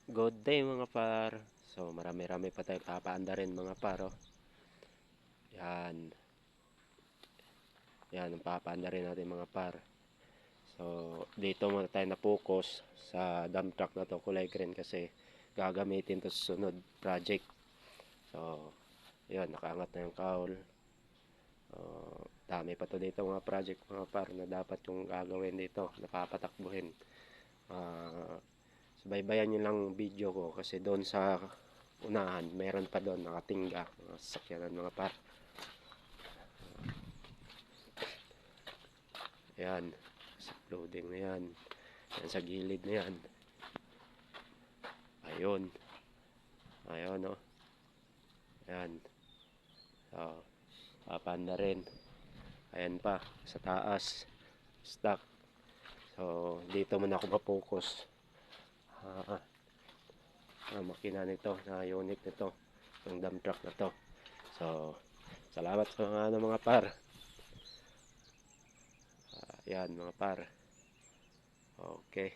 Good day mga par. So marami-rami pa tayo papaanda rin mga par. Oh. Yan. Yan ang papaanda rin natin mga par. So dito muna tayo na-focus sa dump truck na to, kulay green, kasi gagamitin to sa sunod project. So yan, nakaangat na yung cowl. Dami pa to dito mga project mga par na dapat yung gagawin dito, napapatakbuhin. Subaybayan nyo lang video ko kasi doon sa unahan meron pa doon nakatingga mga sasakyanan mga par. Ayan, sa loading na yan. Yan sa gilid na yan. Ayun. Ayun o. Ayan. So, papanda rin. Ayan pa, sa taas. Stock. So, dito muna ako mapokus. Makina nito, na unit nito. Yung dump truck na to. So, salamat sa mga par. Ayan mga par. Okay.